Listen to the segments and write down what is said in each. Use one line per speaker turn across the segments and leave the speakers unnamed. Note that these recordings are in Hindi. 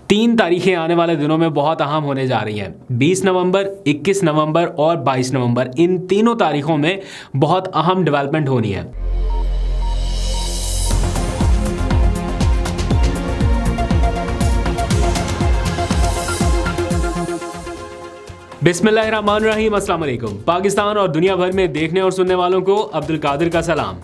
तीन तारीखें आने वाले दिनों में बहुत अहम होने जा रही हैं। 20 नवंबर, 21 नवंबर और 22 नवंबर, इन तीनों तारीखों में बहुत अहम डेवलपमेंट होनी है। बिस्मिल्लाहिर्रहमानिर्रहीम, अस्सलाम वालेकुम। पाकिस्तान और दुनिया भर में देखने और सुनने वालों को अब्दुल कादिर का सलाम।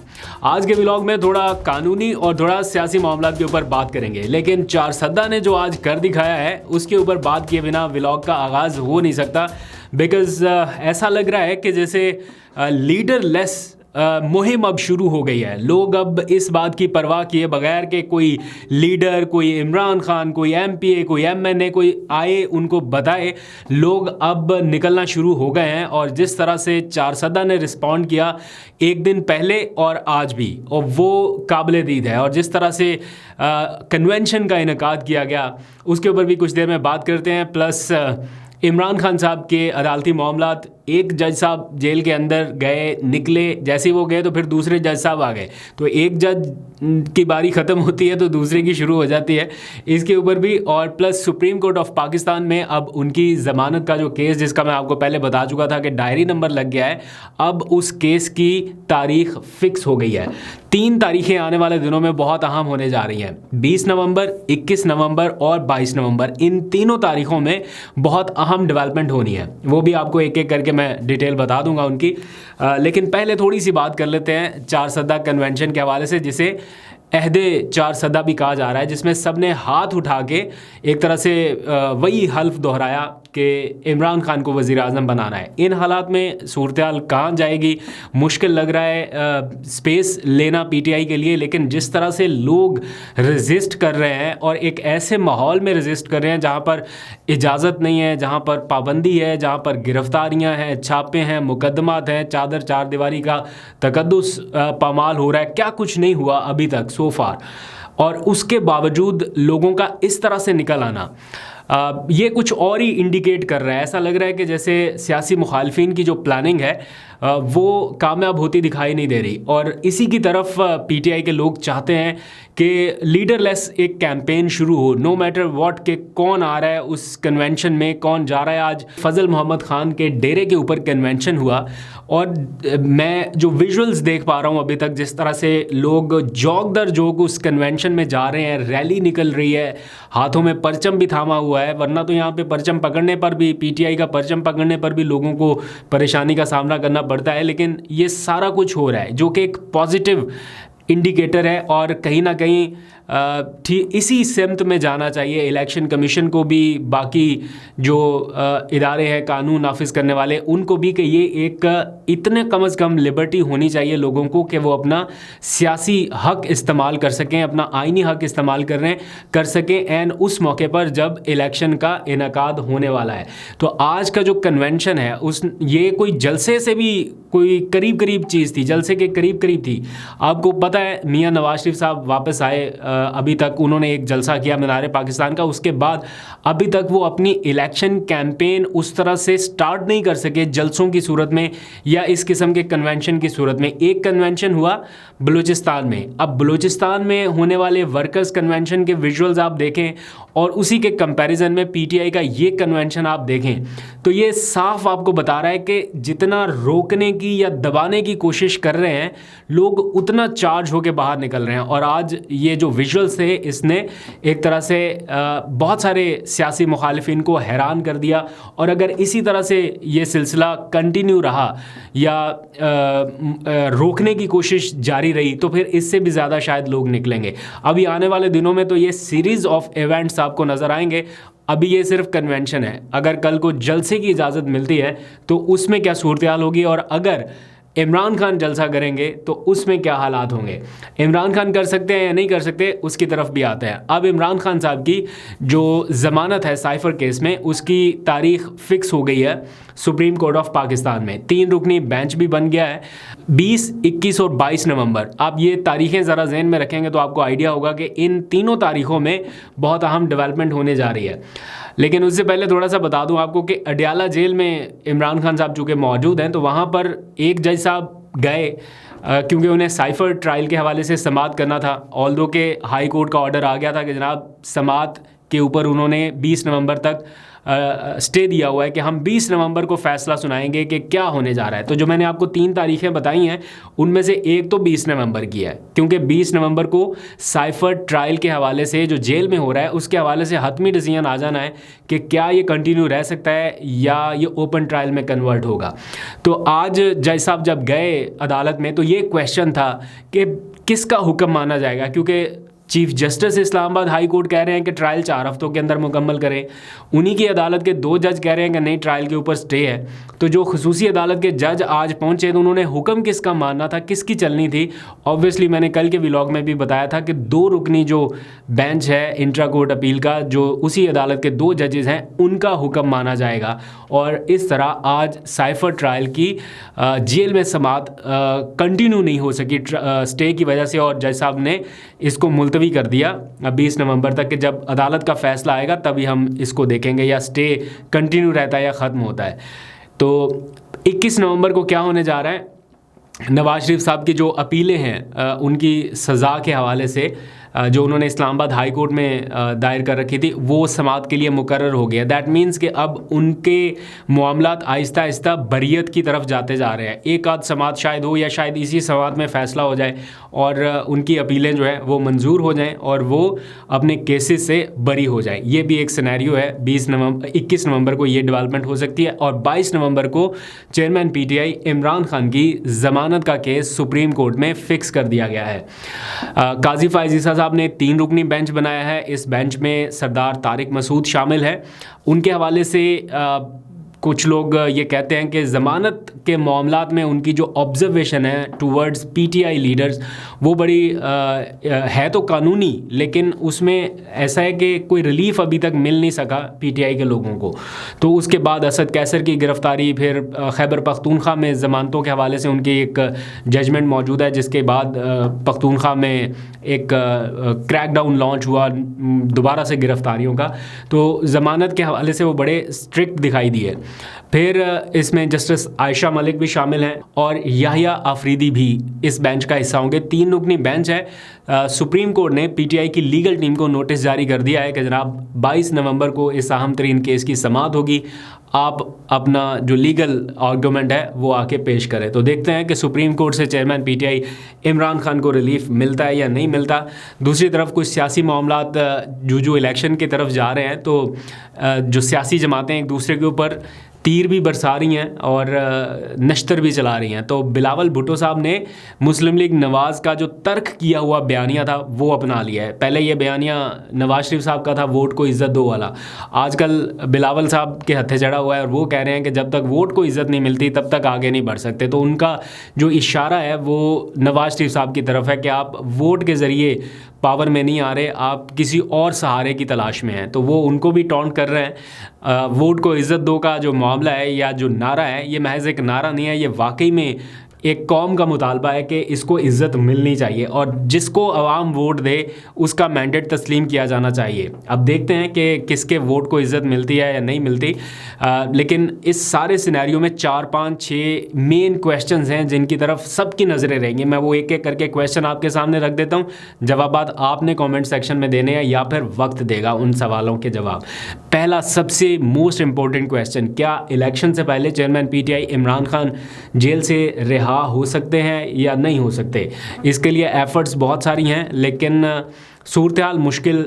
आज के व्लॉग में थोड़ा कानूनी और थोड़ा सियासी मामलात के ऊपर बात करेंगे, लेकिन चारसद्दा ने जो आज कर दिखाया है उसके ऊपर बात किए बिना व्लॉग का आगाज़ हो नहीं सकता। बिकॉज़ ऐसा लग रहा है कि जैसे लीडर लेस मुहिम अब शुरू हो गई है। लोग अब इस बात की परवाह किए बगैर कि कोई लीडर, कोई इमरान खान, कोई एमपीए, कोई एमएनए कोई आए उनको बताए, लोग अब निकलना शुरू हो गए हैं। और जिस तरह से चारसद्दा ने रिस्पॉन्ड किया एक दिन पहले और आज भी, और वो काबिल दीद है। और जिस तरह से कन्वेंशन का इनेकाद किया गया उसके ऊपर भी कुछ देर में बात करते हैं। प्लस इमरान खान साहब के अदालती मामलात, एक जज साहब जेल के अंदर गए, निकले, जैसे ही वो गए तो फिर दूसरे जज साहब आ गए, तो एक जज की बारी ख़त्म होती है तो दूसरे की शुरू हो जाती है, इसके ऊपर भी। और plus supreme court of Pakistan में अब उनकी ज़मानत का जो केस, जिसका मैं आपको पहले बता चुका था कि डायरी नंबर लग गया है, अब उस केस की तारीख फिक्स हो गई है। तीन तारीखें आने वाले दिनों में बहुत अहम होने जा रही हैं। 20 नवंबर, 21 नवंबर और 22 नवंबर, इन तीनों तारीखों में बहुत अहम डेवलपमेंट होनी है। वो भी आपको एक एक करके मैं डिटेल बता दूंगा उनकी। लेकिन पहले थोड़ी सी बात कर लेते हैं चारसद्दा कन्वेंशन के हवाले से, जिसे अहदे चारसद्दा भी कहा जा रहा है, जिसमें सब ने हाथ उठा के एक तरह से वही हल्फ दोहराया कि इमरान खान को वज़ीर आज़म बनाना है। इन हालात में सूरत-ए-हाल कहाँ जाएगी, मुश्किल लग रहा है स्पेस लेना पीटीआई के लिए। लेकिन जिस तरह से लोग रेजिस्ट कर रहे हैं और एक ऐसे माहौल में रेजिस्ट कर रहे हैं जहाँ पर इजाज़त नहीं है, जहाँ पर पाबंदी है, जहाँ पर गिरफ्तारियाँ हैं, छापे हैं, मुकदमात हैं, चादर चार दीवारी का तकद्दुस पामाल हो रहा है, क्या कुछ नहीं हुआ अभी तक सो फार। और उसके बावजूद लोगों का इस तरह से निकल आना ये कुछ और ही इंडिकेट कर रहा है। ऐसा लग रहा है कि जैसे सियासी मुखालफिन की जो प्लानिंग है वो कामयाब होती दिखाई नहीं दे रही। और इसी की तरफ पीटीआई के लोग चाहते हैं कि लीडरलेस एक कैंपेन शुरू हो, नो मैटर व्हाट, के कौन आ रहा है उस कन्वेंशन में, कौन जा रहा है। आज फजल मोहम्मद खान के डेरे के ऊपर कन्वेंशन हुआ और मैं जो विजुअल्स देख पा रहा हूँ अभी तक, जिस तरह से लोग जोक दर जोक उस कन्वेंशन में जा रहे हैं, रैली निकल रही है, हाथों में परचम भी थामा हुआ है। वरना तो यहाँ पे परचम पकड़ने पर भी, पीटीआई का परचम पकड़ने पर भी लोगों को परेशानी का सामना करना पड़ता है। लेकिन ये सारा कुछ हो रहा है जो कि एक पॉजिटिव इंडिकेटर है। और कहीं ना कहीं इसी सिमत में जाना चाहिए इलेक्शन कमीशन को भी, बाकी जो इदारे हैं कानून नाफिज करने वाले, उनको भी, कि ये एक इतने कम अज़ कम लिबर्टी होनी चाहिए लोगों को कि वो अपना सियासी हक इस्तेमाल कर सकें, अपना आइनी हक इस्तेमाल कर सकें एंड उस मौके पर जब इलेक्शन का इनेकाद होने वाला है। तो आज का जो कन्वेंशन है ये कोई जलसे से भी कोई करीब करीब चीज़ थी, जलसे के करीब करीब थी। आपको पता है मियां नवाज शरीफ साहब वापस आए, अभी तक उन्होंने एक जलसा किया मीनार पाकिस्तान का, उसके बाद अभी तक वो अपनी इलेक्शन कैंपेन उस तरह से स्टार्ट नहीं कर सके जलसों की सूरत में या इस किस्म के कन्वेंशन की सूरत में। एक कन्वेंशन हुआ बलूचिस्तान में, अब बलूचिस्तान में होने वाले वर्कर्स कन्वेंशन के विजुअल्स आप देखें और उसी के कंपैरिजन में पीटीआई का ये कन्वेंशन आप देखें, तो ये साफ आपको बता रहा है कि जितना रोकने की या दबाने की कोशिश कर रहे हैं लोग, उतना चार्ज होकर बाहर निकल रहे हैं। और आज ये जो विजुअल्स थे, इसने एक तरह से बहुत सारे सियासी मुखालिफिन को हैरान कर दिया। और अगर इसी तरह से ये सिलसिला कंटिन्यू रहा या रोकने की कोशिश जारी रही तो फिर इससे भी ज़्यादा शायद लोग निकलेंगे। अभी आने वाले दिनों में तो ये सीरीज़ ऑफ इवेंट्स आपको नज़र आएंगे। अभी ये सिर्फ कन्वेंशन है, अगर कल को जलसे की इजाज़त मिलती है तो उसमें क्या सूरत हाल होगी, और अगर इमरान खान जलसा करेंगे तो उसमें क्या हालात होंगे। इमरान खान कर सकते हैं या नहीं कर सकते, उसकी तरफ भी आते हैं। अब इमरान खान साहब की जो ज़मानत है साइफ़र केस में, उसकी तारीख फ़िक्स हो गई है सुप्रीम कोर्ट ऑफ पाकिस्तान में। 3 रुकनी बेंच भी बन गया है, 20, 21 और 22 नवंबर। आप ये तारीखें ज़रा जहन में रखेंगे तो आपको आइडिया होगा कि इन तीनों तारीखों में बहुत अहम डेवलपमेंट होने जा रही है। लेकिन उससे पहले थोड़ा सा बता दूं आपको कि अडयाला जेल में इमरान खान साहब चूँकि मौजूद हैं, तो वहाँ पर एक जज साहब गए क्योंकि उन्हें साइफ़र ट्रायल के हवाले से समाअत करना था। ऑल्दो के हाई कोर्ट का ऑर्डर आ गया था कि जनाब समाअत के ऊपर उन्होंने 20 नवंबर तक स्टे दिया हुआ है कि हम 20 नवंबर को फैसला सुनाएंगे कि क्या होने जा रहा है। तो जो मैंने आपको 3 तारीखें बताई हैं उनमें से एक तो 20 नवंबर की है, क्योंकि 20 नवंबर को साइफर ट्रायल के हवाले से जो जेल में हो रहा है उसके हवाले से हतमी डिसीजन आ जाना है कि क्या ये कंटिन्यू रह सकता है या ये ओपन ट्रायल में कन्वर्ट होगा। तो आज जज साहब जब गए अदालत में तो ये क्वेश्चन था कि किसका हुक्म माना जाएगा, क्योंकि chief justice Islamabad high court कह रहे हैं कि ट्रायल 4 हफ्तों के अंदर मुकम्मल करें, उन्हीं की अदालत के 2 जज कह रहे हैं कि नहीं ट्रायल के ऊपर स्टे है। तो जो खसूसी अदालत के जज आज पहुंचे तो उन्होंने हुक्म किसका मानना था, किसकी चलनी थी। ऑब्वियसली मैंने कल के व्लॉग में भी बताया था कि 2 रुकनी जो बेंच है इंट्रा कोर्ट अपील का, जो उसी अदालत के 2 जजेस हैं उनका हुक्म माना जाएगा। और इस तरह आज साइफर ट्रायल की जेल में समाअत कंटिन्यू नहीं हो सकी स्टे की वजह से, और जज साहब ने इसको मुलतवी कर दिया 20 नवंबर तक कि जब अदालत का फैसला आएगा तभी हम इसको देखेंगे या स्टे कंटिन्यू रहता है या ख़त्म होता है। तो 21 नवंबर को क्या होने जा रहा है, नवाज शरीफ साहब की जो अपीलें हैं उनकी सज़ा के हवाले से जो उन्होंने इस्लामाबाद हाई कोर्ट में दायर कर रखी थी वो समाअत के लिए मुकर्रर हो गया। दैट मीन्स कि अब उनके मामलात आहिस्ता आहिस्ता बरियत की तरफ जाते जा रहे हैं। एक आध समाअत शायद हो या शायद इसी समाअत में फ़ैसला हो जाए और उनकी अपीलें जो है वो मंजूर हो जाएं और वो अपने केसेस से बरी हो जाएं। ये भी एक सिनेरियो है। 21 नवंबर को ये डेवलपमेंट हो सकती है और 22 नवंबर को चेयरमैन पीटीआई इमरान खान की ज़मानत का केस सुप्रीम कोर्ट में फ़िक्स कर दिया गया है। काजी फायज़ ईसा साहब ने 3 रुकनी बेंच बनाया है। इस बेंच में सरदार तारिक मसूद शामिल है। उनके हवाले से कुछ लोग ये कहते हैं कि ज़मानत के मामलात में उनकी जो ऑब्जर्वेशन है टूवर्ड्स पीटीआई लीडर्स वो बड़ी है तो कानूनी, लेकिन उसमें ऐसा है कि कोई रिलीफ अभी तक मिल नहीं सका पीटीआई के लोगों को। तो उसके बाद असद कैसर की गिरफ्तारी, फिर खैबर पख्तूनख्वा में ज़मानतों के हवाले से उनकी एक जजमेंट मौजूद है, जिसके बाद पख्तूनख्वा में एक क्रैकडाउन लॉन्च हुआ दोबारा से गिरफ्तारियों का। तो ज़मानत के हवाले से वो बड़े स्ट्रिक्ट दिखाई दिए। फिर इसमें जस्टिस आयशा मलिक भी शामिल हैं और याहिया आफरीदी भी इस बेंच का हिस्सा होंगे। 3 रुकनी बेंच है। सुप्रीम कोर्ट ने पीटीआई की लीगल टीम को नोटिस जारी कर दिया है कि जनाब 22 नवंबर को इस अहम तरीन केस की समाअत होगी, आप अपना जो लीगल आर्गूमेंट है वो आके पेश करें। तो देखते हैं कि सुप्रीम कोर्ट से चेयरमैन पीटीआई इमरान खान को रिलीफ मिलता है या नहीं मिलता। दूसरी तरफ कुछ सियासी मामलात जो इलेक्शन की तरफ जा रहे हैं, तो जो सियासी जमातें एक दूसरे के ऊपर तीर भी बरसा रही हैं और नश्तर भी चला रही हैं। तो बिलावल भुट्टो साहब ने मुस्लिम लीग नवाज़ का जो तर्क किया हुआ बयानिया था वो अपना लिया है। पहले ये बयानिया नवाज शरीफ साहब का था, वोट को इज़्ज़त दो वाला। आजकल बिलावल साहब के हत्थे चढ़ा हुआ है और वो कह रहे हैं कि जब तक वोट को इज़्ज़त नहीं मिलती तब तक आगे नहीं बढ़ सकते। तो उनका जो इशारा है वो नवाज शरीफ साहब की तरफ है कि आप वोट के ज़रिए पावर में नहीं आ रहे, आप किसी और सहारे की तलाश में हैं। तो वो उनको भी टॉन्ट कर रहे हैं। वोट को इज़्ज़त दो का जो मामला है या जो नारा है, ये महज एक नारा नहीं है, ये वाकई में एक कौम का मुतालबा है कि इसको इज़्ज़त मिलनी चाहिए और जिसको अवाम वोट दे उसका मैंडेट तस्लीम किया जाना चाहिए। अब देखते हैं कि किसके वोट को इज़्ज़त मिलती है या नहीं मिलती। लेकिन इस सारे सिनेरियो में 4, 5, 6 मेन क्वेश्चंस हैं जिनकी तरफ सबकी नज़रें रहेंगी। मैं वो एक एक करके क्वेश्चन आपके सामने रख देता हूँ, जवाबात आपने कमेंट सेक्शन में देने हैं या फिर वक्त देगा उन सवालों के जवाब। पहला सबसे मोस्ट इम्पोर्टेंट क्वेश्चन, क्या इलेक्शन से पहले chairman PTI Imran Khan jail से रिहा हो सकते हैं या नहीं हो सकते? इसके लिए एफर्ट्स बहुत सारी हैं, लेकिन सूरत हाल मुश्किल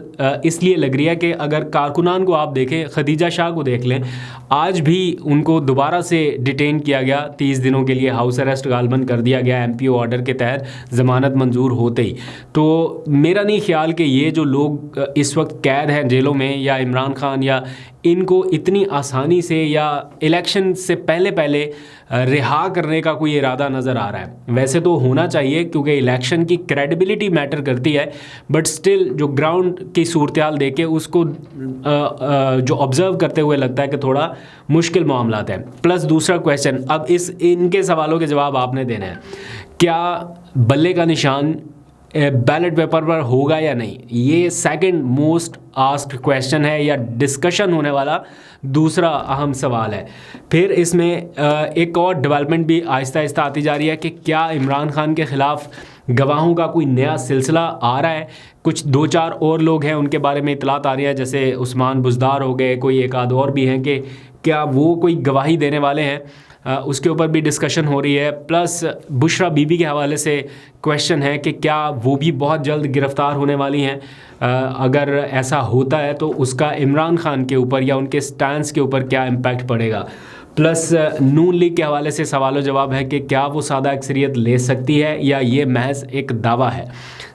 इसलिए लग रही है कि अगर कारकुनान को आप देखें, खदीजा शाह को देख लें, आज भी उनको दोबारा से डिटेन किया गया 30 दिनों के लिए, हाउस अरेस्ट गालबन कर दिया गया एमपीओ ऑर्डर के तहत ज़मानत मंजूर होते ही। तो मेरा नहीं ख्याल कि ये जो लोग इस वक्त कैद हैं जेलों में या इमरान खान, या इनको इतनी आसानी से या इलेक्शन से पहले रिहा करने का कोई इरादा नज़र आ रहा है। वैसे तो होना चाहिए क्योंकि इलेक्शन की क्रेडिबिलिटी मैटर करती है, बट स्टिल जो ग्राउंड की सूरत हाल देख के उसको जो ऑब्ज़र्व करते हुए लगता है कि थोड़ा मुश्किल मामलात हैं। प्लस दूसरा क्वेश्चन, अब इनके सवालों के जवाब आपने देने हैं। क्या बल्ले का निशान बैलेट पेपर पर होगा या नहीं? ये सेकंड मोस्ट आस्क्ड क्वेश्चन है या डिस्कशन होने वाला दूसरा अहम सवाल है। फिर इसमें एक और डेवलपमेंट भी आहिस्ता आहिस्ता आती जा रही है कि क्या इमरान खान के ख़िलाफ़ गवाहों का कोई नया सिलसिला आ रहा है। कुछ 2-4 और लोग हैं, उनके बारे में इतलात आ रही है, जैसे उस्मान बुज़दार हो गए, कोई एक आध और भी हैं कि क्या वो कोई गवाही देने वाले हैं। उसके ऊपर भी डिस्कशन हो रही है। प्लस बुशरा बीबी के हवाले से क्वेश्चन है कि क्या वो भी बहुत जल्द गिरफ़्तार होने वाली हैं। अगर ऐसा होता है तो उसका इमरान खान के ऊपर या उनके स्टैंड के ऊपर क्या इम्पैक्ट पड़ेगा। प्लस नून लीग के हवाले से सवाल जवाब है कि क्या वो सादा अक्सरियत ले सकती है या ये महज एक दावा है।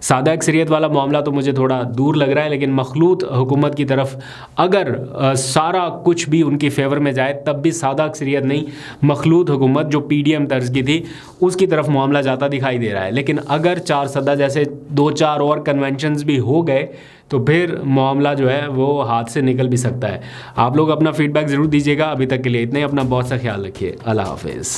सादा अक्सरियत वाला मामला तो मुझे थोड़ा दूर लग रहा है, लेकिन मखलूत हुकूमत की तरफ अगर सारा कुछ भी उनकी फेवर में जाए तब भी सादा अक्सरियत नहीं, मखलूत हुकूमत जो PDM तर्ज की थी उसकी तरफ मामला जाता दिखाई दे रहा है। लेकिन अगर 4 सदा जैसे 2-4 और कन्वेंशंस भी हो गए तो फिर मामला जो है वो हाथ से निकल भी सकता है। आप लोग अपना फीडबैक ज़रूर दीजिएगा। अभी तक के लिए इतना ही। अपना बहुत सा ख्याल रखिए। अल्लाह हाफिज़।